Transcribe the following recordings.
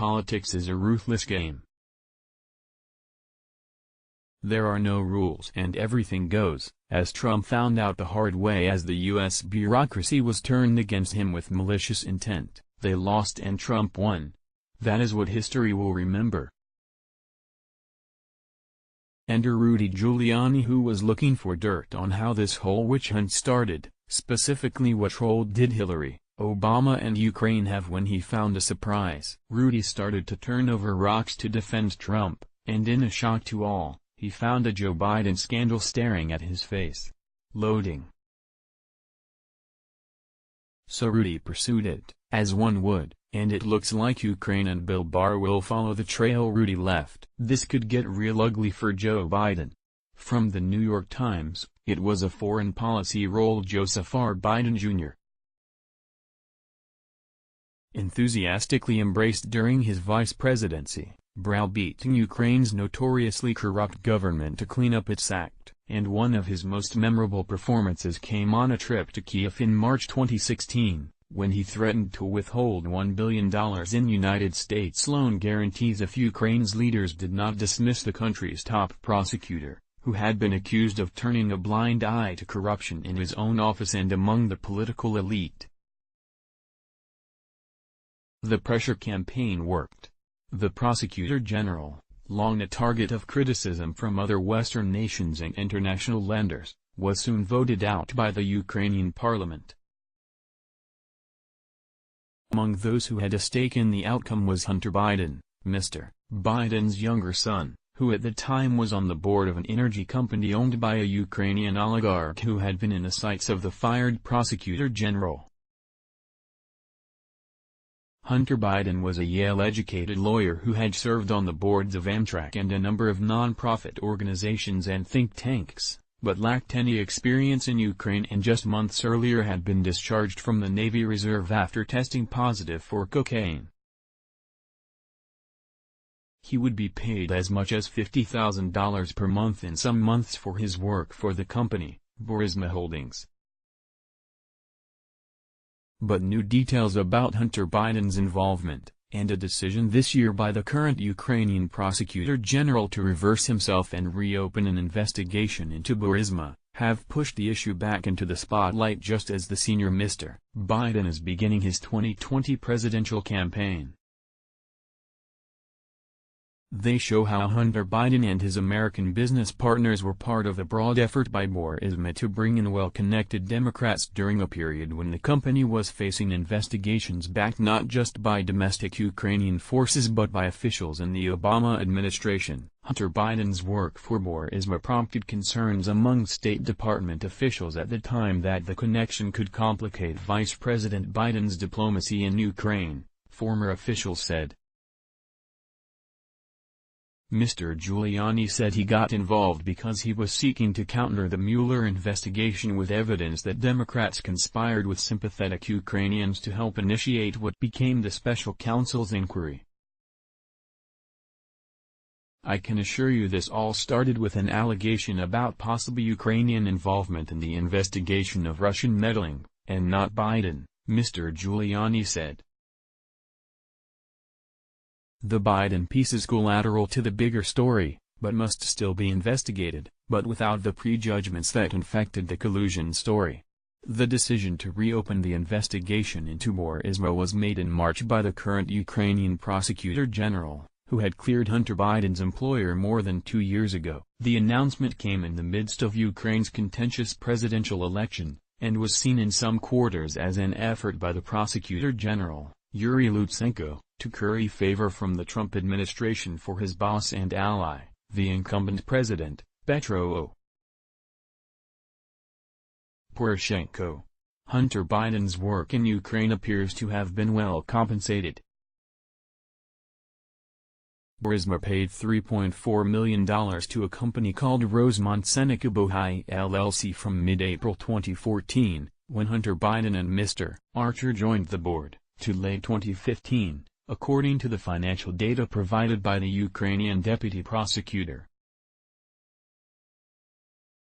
politics is a ruthless game. There are no rules and everything goes, as Trump found out the hard way as the U.S. bureaucracy was turned against him with malicious intent. They lost and Trump won. That is what history will remember. Enter Rudy Giuliani, who was looking for dirt on how this whole witch hunt started, specifically what role did Hillary, Obama and Ukraine have when he found a surprise. Rudy started to turn over rocks to defend Trump, and in a shock to all, he found a Joe Biden scandal staring at his face. Loading. So Rudy pursued it, as one would, and it looks like Ukraine and Bill Barr will follow the trail Rudy left. This could get real ugly for Joe Biden. From the New York Times, it was a foreign policy role Joseph R. Biden Jr. enthusiastically embraced during his vice presidency, browbeating Ukraine's notoriously corrupt government to clean up its act, and one of his most memorable performances came on a trip to Kyiv in March 2016. When he threatened to withhold $1 billion in United States loan guarantees if Ukraine's leaders did not dismiss the country's top prosecutor, who had been accused of turning a blind eye to corruption in his own office and among the political elite. The pressure campaign worked. The prosecutor general, long a target of criticism from other Western nations and international lenders, was soon voted out by the Ukrainian parliament. Among those who had a stake in the outcome was Hunter Biden, Mr. Biden's younger son, who at the time was on the board of an energy company owned by a Ukrainian oligarch who had been in the sights of the fired prosecutor general. Hunter Biden was a Yale-educated lawyer who had served on the boards of Amtrak and a number of non-profit organizations and think tanks, but lacked any experience in Ukraine and just months earlier had been discharged from the Navy Reserve after testing positive for cocaine. He would be paid as much as $50,000 per month in some months for his work for the company, Burisma Holdings. But new details about Hunter Biden's involvement, and a decision this year by the current Ukrainian prosecutor general to reverse himself and reopen an investigation into Burisma, have pushed the issue back into the spotlight just as the senior Mr. Biden is beginning his 2020 presidential campaign. They show how Hunter Biden and his American business partners were part of a broad effort by Burisma to bring in well-connected Democrats during a period when the company was facing investigations backed not just by domestic Ukrainian forces but by officials in the Obama administration. Hunter Biden's work for Burisma prompted concerns among State Department officials at the time that the connection could complicate Vice President Biden's diplomacy in Ukraine, former officials said. Mr. Giuliani said he got involved because he was seeking to counter the Mueller investigation with evidence that Democrats conspired with sympathetic Ukrainians to help initiate what became the special counsel's inquiry. I can assure you this all started with an allegation about possible Ukrainian involvement in the investigation of Russian meddling, and not Biden, Mr. Giuliani said. The Biden piece is collateral to the bigger story, but must still be investigated, but without the prejudgments that infected the collusion story. The decision to reopen the investigation into Burisma was made in March by the current Ukrainian prosecutor general, who had cleared Hunter Biden's employer more than 2 years ago. The announcement came in the midst of Ukraine's contentious presidential election, and was seen in some quarters as an effort by the prosecutor general, Yuri Lutsenko, to curry favor from the Trump administration for his boss and ally, the incumbent president, Petro Poroshenko. Hunter Biden's work in Ukraine appears to have been well compensated. Burisma paid $3.4 million to a company called Rosemont Seneca Bohai LLC from mid-April 2014, when Hunter Biden and Mr. Archer joined the board, to late 2015. According to the financial data provided by the Ukrainian deputy prosecutor.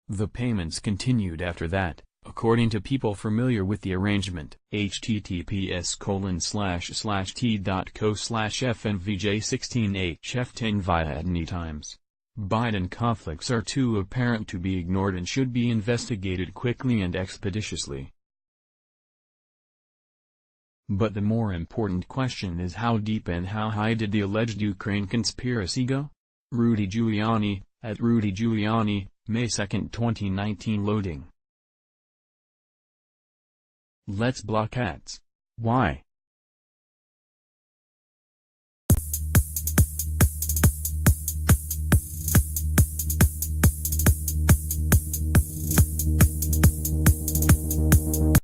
The payments continued after that, according to people familiar with the arrangement. https://t.co/fnvj16hf10 via Etny Times. Biden conflicts are too apparent to be ignored and should be investigated quickly and expeditiously. But the more important question is how deep and how high did the alleged Ukraine conspiracy go? Rudy Giuliani, at Rudy Giuliani, May 2, 2019. Loading. Let's block ads. Why?